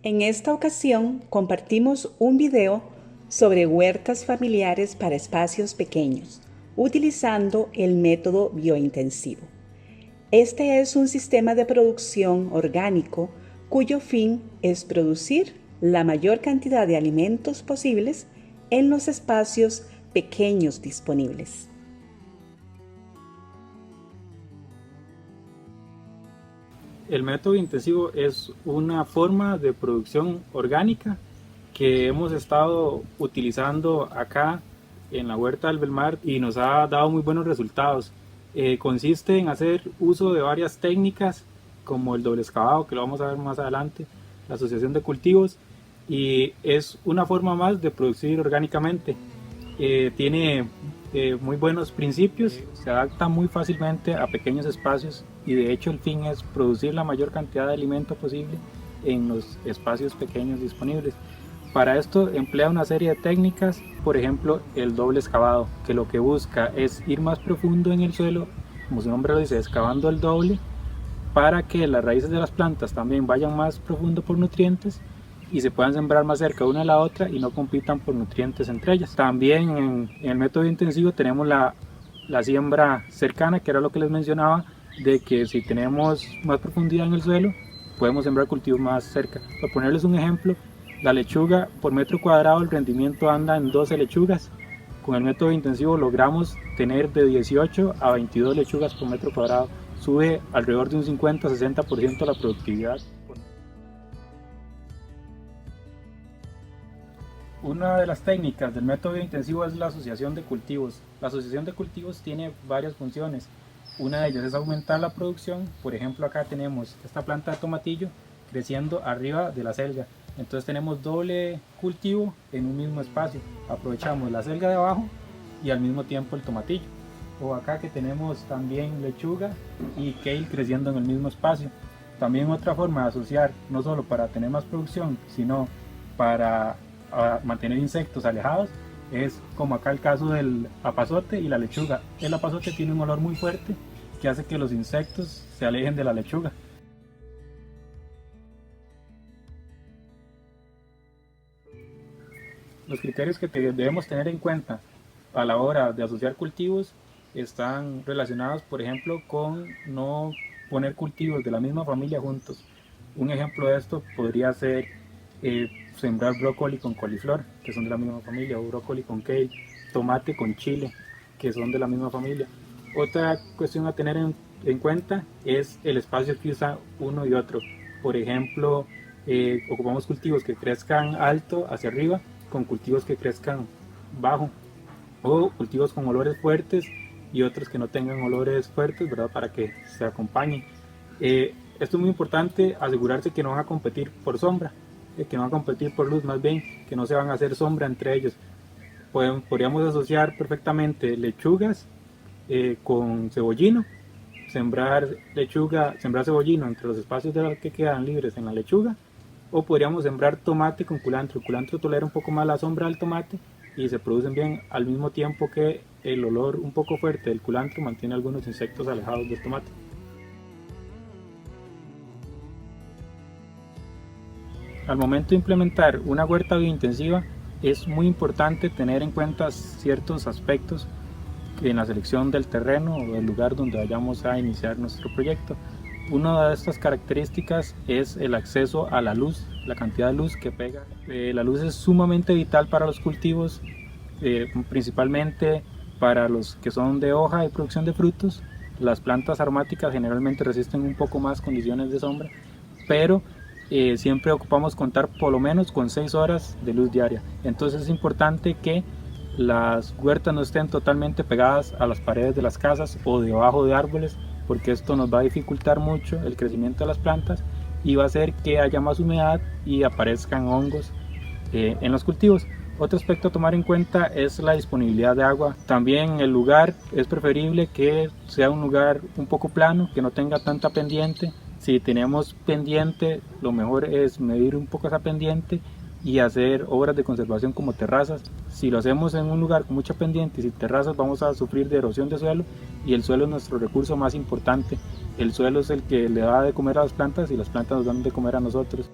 En esta ocasión compartimos un video sobre huertas familiares para espacios pequeños, utilizando el método biointensivo. Este es un sistema de producción orgánico cuyo fin es producir la mayor cantidad de alimentos posibles en los espacios pequeños disponibles. El método intensivo es una forma de producción orgánica que hemos estado utilizando acá en la huerta del Belmar y nos ha dado muy buenos resultados. Consiste en hacer uso de varias técnicas como el doble excavado, que lo vamos a ver más adelante, la asociación de cultivos, y es una forma más de producir orgánicamente. Tiene muy buenos principios, se adapta muy fácilmente a pequeños espacios y de hecho el fin es producir la mayor cantidad de alimento posible en los espacios pequeños disponibles. Para esto emplea una serie de técnicas, por ejemplo el doble excavado, que lo que busca es ir más profundo en el suelo, como su nombre lo dice, excavando el doble, para que las raíces de las plantas también vayan más profundo por nutrientes y se puedan sembrar más cerca una de la otra y no compitan por nutrientes entre ellas. También en el método intensivo tenemos la siembra cercana, que era lo que les mencionaba, de que si tenemos más profundidad en el suelo, podemos sembrar cultivos más cerca. Para ponerles un ejemplo, la lechuga por metro cuadrado el rendimiento anda en 12 lechugas. Con el método intensivo logramos tener de 18 a 22 lechugas por metro cuadrado. Sube alrededor de un 50-60% la productividad. Una de las técnicas del método intensivo es la asociación de cultivos. La asociación de cultivos tiene varias funciones. Una de ellas es aumentar la producción. Por ejemplo, acá tenemos esta planta de tomatillo creciendo arriba de la selga. Entonces tenemos doble cultivo en un mismo espacio. Aprovechamos la selga de abajo y al mismo tiempo el tomatillo. O acá que tenemos también lechuga y kale creciendo en el mismo espacio. También otra forma de asociar, no solo para tener más producción, sino para mantener insectos alejados, es como acá el caso del apazote y la lechuga. El apazote tiene un olor muy fuerte que hace que los insectos se alejen de la lechuga. Los criterios que debemos tener en cuenta a la hora de asociar cultivos están relacionados, por ejemplo, con no poner cultivos de la misma familia juntos. Un ejemplo de esto podría ser sembrar brócoli con coliflor, que son de la misma familia, o brócoli con kale, tomate con chile, que son de la misma familia. Otra cuestión a tener en cuenta es el espacio que usa uno y otro. Por ejemplo, ocupamos cultivos que crezcan alto hacia arriba con cultivos que crezcan bajo, o cultivos con olores fuertes y otros que no tengan olores fuertes, ¿verdad? Para que se acompañen. Esto es muy importante, asegurarse que no van a competir por sombra, que no van a competir por luz, más bien que no se van a hacer sombra entre ellos. Podríamos asociar perfectamente lechugas con cebollino, sembrar cebollino entre los espacios de los que quedan libres en la lechuga, o podríamos sembrar tomate con culantro. El culantro tolera un poco más la sombra del tomate y se producen bien al mismo tiempo que el olor un poco fuerte del culantro mantiene algunos insectos alejados del tomate. Al momento de implementar una huerta biointensiva es muy importante tener en cuenta ciertos aspectos en la selección del terreno o del lugar donde vayamos a iniciar nuestro proyecto. Una de estas características es el acceso a la luz, la cantidad de luz que pega. La luz es sumamente vital para los cultivos, principalmente para los que son de hoja y producción de frutos. Las plantas aromáticas generalmente resisten un poco más condiciones de sombra, pero siempre ocupamos contar por lo menos con 6 horas de luz diaria. Entonces es importante que las huertas no estén totalmente pegadas a las paredes de las casas o debajo de árboles, porque esto nos va a dificultar mucho el crecimiento de las plantas y va a hacer que haya más humedad y aparezcan hongos en los cultivos. Otro aspecto a tomar en cuenta es la disponibilidad de agua. También el lugar es preferible que sea un lugar un poco plano, que no tenga tanta pendiente. Si tenemos pendiente, lo mejor es medir un poco esa pendiente y hacer obras de conservación como terrazas. Si lo hacemos en un lugar con mucha pendiente y sin terrazas, vamos a sufrir de erosión de suelo, y el suelo es nuestro recurso más importante. El suelo es el que le da de comer a las plantas y las plantas nos dan de comer a nosotros.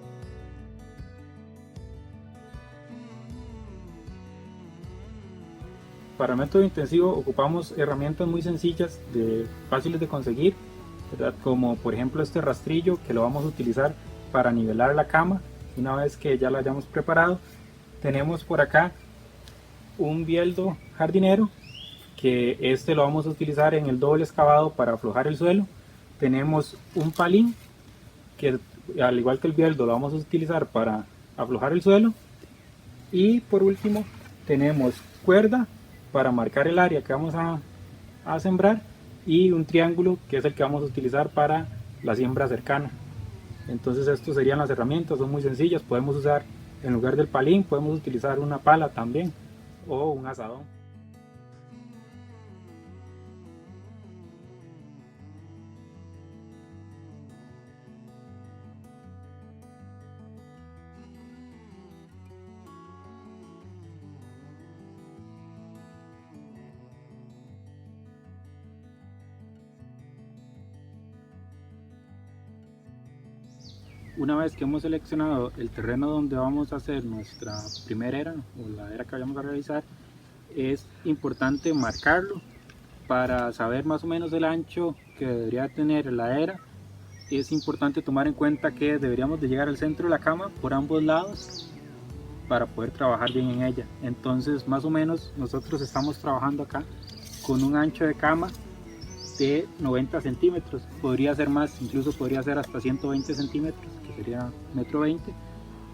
Para el método intensivo ocupamos herramientas muy sencillas, fáciles de conseguir, ¿verdad? Como por ejemplo este rastrillo que lo vamos a utilizar para nivelar la cama. Una vez que ya la hayamos preparado, tenemos por acá un bieldo jardinero, que este lo vamos a utilizar en el doble excavado para aflojar el suelo. Tenemos un palín que, al igual que el bieldo, lo vamos a utilizar para aflojar el suelo. Y por último tenemos cuerda para marcar el área que vamos a sembrar, y un triángulo que es el que vamos a utilizar para la siembra cercana. Entonces estas serían las herramientas, son muy sencillas. Podemos usar, en lugar del palín, podemos utilizar una pala también, o un azadón. Una vez que hemos seleccionado el terreno donde vamos a hacer nuestra primera era, o la era que vayamos a realizar, es importante marcarlo para saber más o menos el ancho que debería tener la era. Es importante tomar en cuenta que deberíamos de llegar al centro de la cama por ambos lados para poder trabajar bien en ella. Entonces más o menos nosotros estamos trabajando acá con un ancho de cama de 90 centímetros, podría ser más, incluso podría ser hasta 120 centímetros, que sería 1,20 m,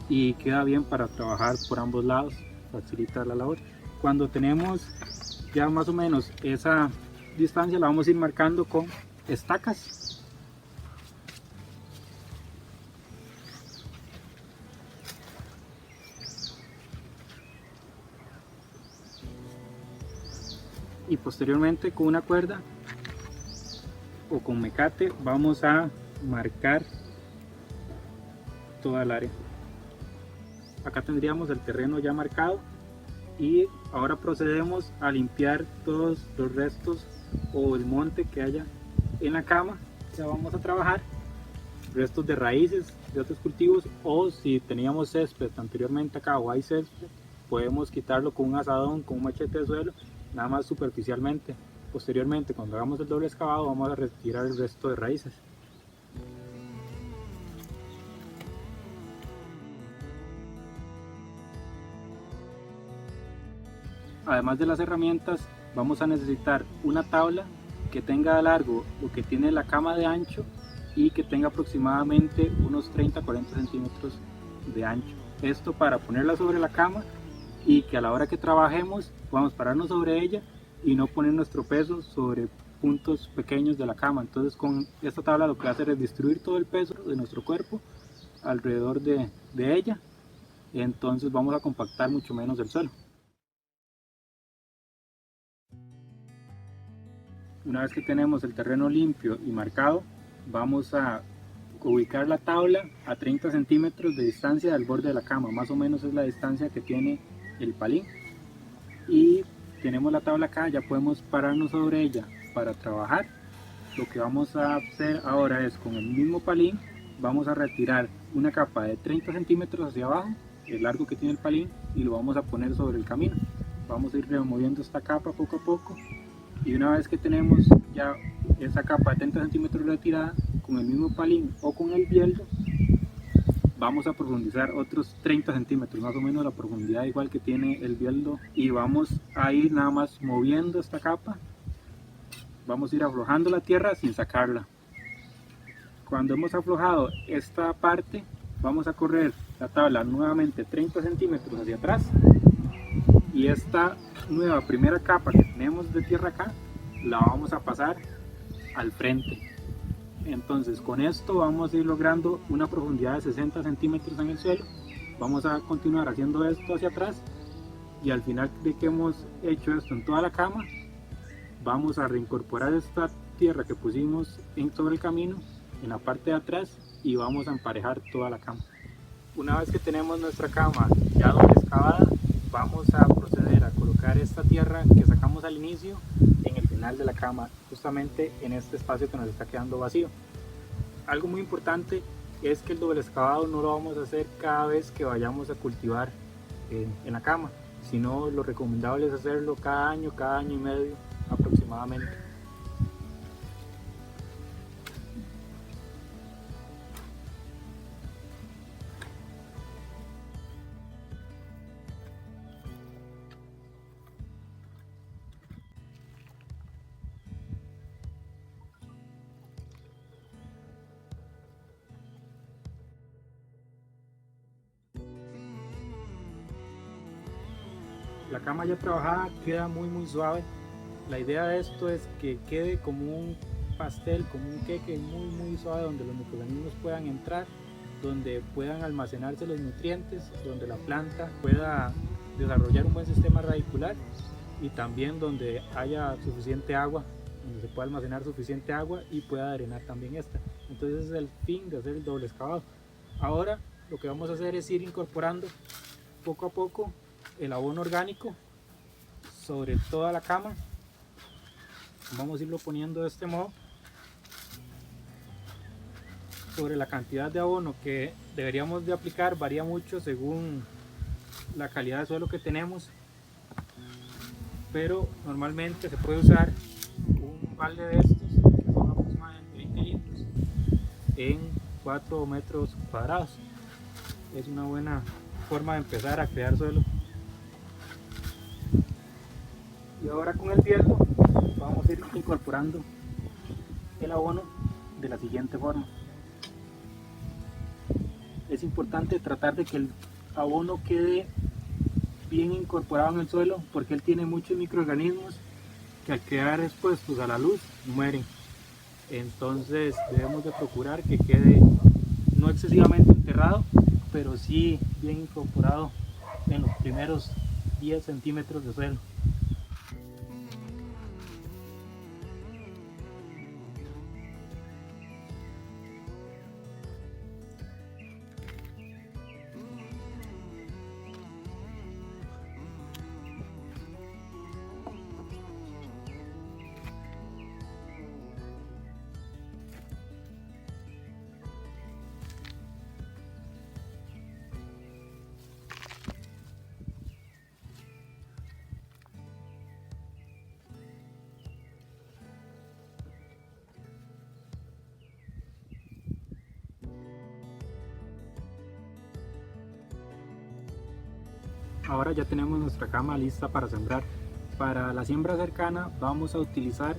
y queda bien para trabajar por ambos lados, facilita la labor. Cuando tenemos ya más o menos esa distancia, la vamos a ir marcando con estacas. Y posteriormente con una cuerda o con mecate vamos a marcar toda el área. Acá tendríamos el terreno ya marcado, y ahora procedemos a limpiar todos los restos o el monte que haya en la cama. Ya vamos a trabajar restos de raíces de otros cultivos, o si teníamos césped anteriormente acá o hay césped, podemos quitarlo con un azadón, con un machete de suelo, nada más superficialmente. Posteriormente, cuando hagamos el doble excavado, vamos a retirar el resto de raíces. Además de las herramientas, vamos a necesitar una tabla que tenga de largo lo que tiene la cama de ancho, y que tenga aproximadamente unos 30-40 centímetros de ancho. Esto para ponerla sobre la cama, y que a la hora que trabajemos vamos a pararnos sobre ella y no poner nuestro peso sobre puntos pequeños de la cama. Entonces con esta tabla lo que va a hacer es distribuir todo el peso de nuestro cuerpo alrededor de ella. Entonces vamos a compactar mucho menos el suelo. Una vez que tenemos el terreno limpio y marcado, vamos a ubicar la tabla a 30 centímetros de distancia del borde de la cama. Más o menos es la distancia que tiene el palín. Y tenemos la tabla acá, ya podemos pararnos sobre ella para trabajar. Lo que vamos a hacer ahora es, con el mismo palín, vamos a retirar una capa de 30 centímetros hacia abajo, el largo que tiene el palín, y lo vamos a poner sobre el camino. Vamos a ir removiendo esta capa poco a poco, y una vez que tenemos ya esa capa de 30 centímetros retirada, con el mismo palín o con el bieldo, vamos a profundizar otros 30 centímetros, más o menos la profundidad igual que tiene el bieldo, y vamos a ir nada más moviendo esta capa. Vamos a ir aflojando la tierra sin sacarla. Cuando hemos aflojado esta parte, vamos a correr la tabla nuevamente 30 centímetros hacia atrás, y esta nueva primera capa que tenemos de tierra acá la vamos a pasar al frente. Entonces con esto vamos a ir logrando una profundidad de 60 centímetros en el suelo. Vamos a continuar haciendo esto hacia atrás, y al final de que hemos hecho esto en toda la cama, vamos a reincorporar esta tierra que pusimos sobre el camino en la parte de atrás, y vamos a emparejar toda la cama. Una vez que tenemos nuestra cama ya doble excavada, vamos a proceder a colocar esta tierra que sacamos al inicio en el final de la cama, justamente en este espacio que nos está quedando vacío. Algo muy importante es que el doble excavado no lo vamos a hacer cada vez que vayamos a cultivar en la cama, sino lo recomendable es hacerlo cada año y medio aproximadamente. La cama ya trabajada queda muy suave. La idea de esto es que quede como un pastel, como un queque muy suave, donde los microorganismos puedan entrar, donde puedan almacenarse los nutrientes, donde la planta pueda desarrollar un buen sistema radicular y también donde haya suficiente agua, donde se pueda almacenar suficiente agua y pueda drenar también esta. Entonces ese es el fin de hacer el doble excavado. Ahora lo que vamos a hacer es ir incorporando poco a poco el abono orgánico sobre toda la cama. Vamos a irlo poniendo de este modo. Sobre la cantidad de abono que deberíamos de aplicar varía mucho según la calidad de suelo que tenemos, pero normalmente se puede usar un balde de estos que son aproximadamente 20 litros en 4 metros cuadrados. Es una buena forma de empezar a crear suelo. Y ahora con el tiempo vamos a ir incorporando el abono de la siguiente forma. Es importante tratar de que el abono quede bien incorporado en el suelo, porque él tiene muchos microorganismos que al quedar expuestos a la luz mueren. Entonces debemos de procurar que quede no excesivamente enterrado, pero sí bien incorporado en los primeros 10 centímetros de suelo. Ahora ya tenemos nuestra cama lista para sembrar. Para la siembra cercana vamos a utilizar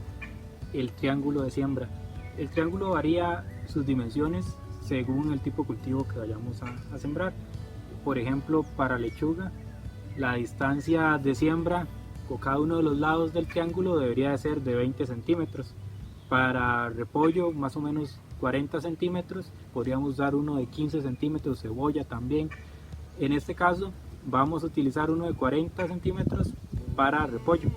el triángulo de siembra. El triángulo varía sus dimensiones según el tipo de cultivo que vayamos a sembrar. Por ejemplo, para lechuga, la distancia de siembra con cada uno de los lados del triángulo debería de ser de 20 centímetros. Para repollo, más o menos 40 centímetros. Podríamos usar uno de 15 centímetros, cebolla también. En este caso vamos a utilizar uno de 40 centímetros para repollo.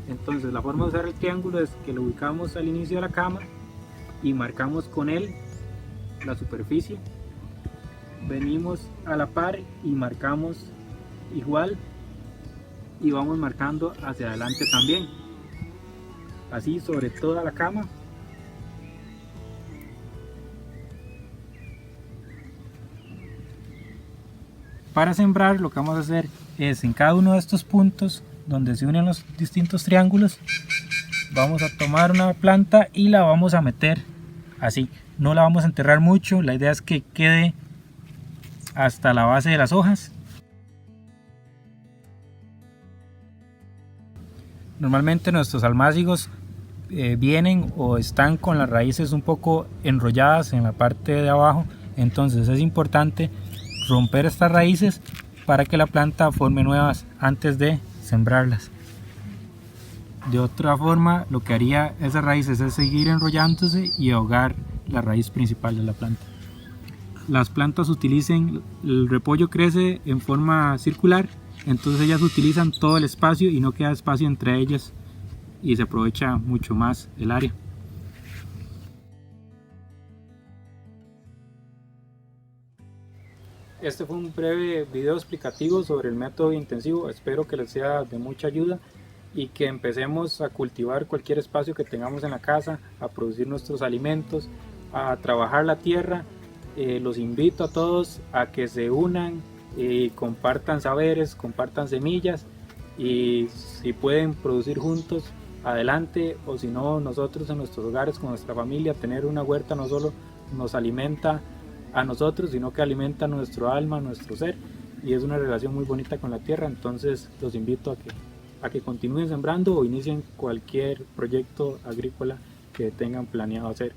Entonces la forma de usar el triángulo es que lo ubicamos al inicio de la cama y marcamos con él la superficie. Venimos a la par y marcamos igual y vamos marcando hacia adelante también, así sobre toda la cama. Para sembrar lo que vamos a hacer es en cada uno de estos puntos donde se unen los distintos triángulos, vamos a tomar una planta y la vamos a meter así. No la vamos a enterrar mucho, la idea es que quede hasta la base de las hojas. Normalmente nuestros almácigos vienen o están con las raíces un poco enrolladas en la parte de abajo, entonces es importante romper estas raíces para que la planta forme nuevas antes de sembrarlas. De otra forma, lo que haría esas raíces es seguir enrollándose y ahogar la raíz principal de la planta. Las plantas el repollo crece en forma circular, entonces ellas utilizan todo el espacio y no queda espacio entre ellas y se aprovecha mucho más el área. Este fue un breve video explicativo sobre el método intensivo. Espero que les sea de mucha ayuda y que empecemos a cultivar cualquier espacio que tengamos en la casa, a producir nuestros alimentos, a trabajar la tierra. Los invito a todos a que se unan, compartan saberes, compartan semillas y si pueden producir juntos, adelante, o si no, nosotros en nuestros hogares con nuestra familia, tener una huerta no solo nos alimenta a nosotros, sino que alimenta nuestro alma, nuestro ser, y es una relación muy bonita con la tierra. Entonces los invito a que continúen sembrando o inicien cualquier proyecto agrícola que tengan planeado hacer.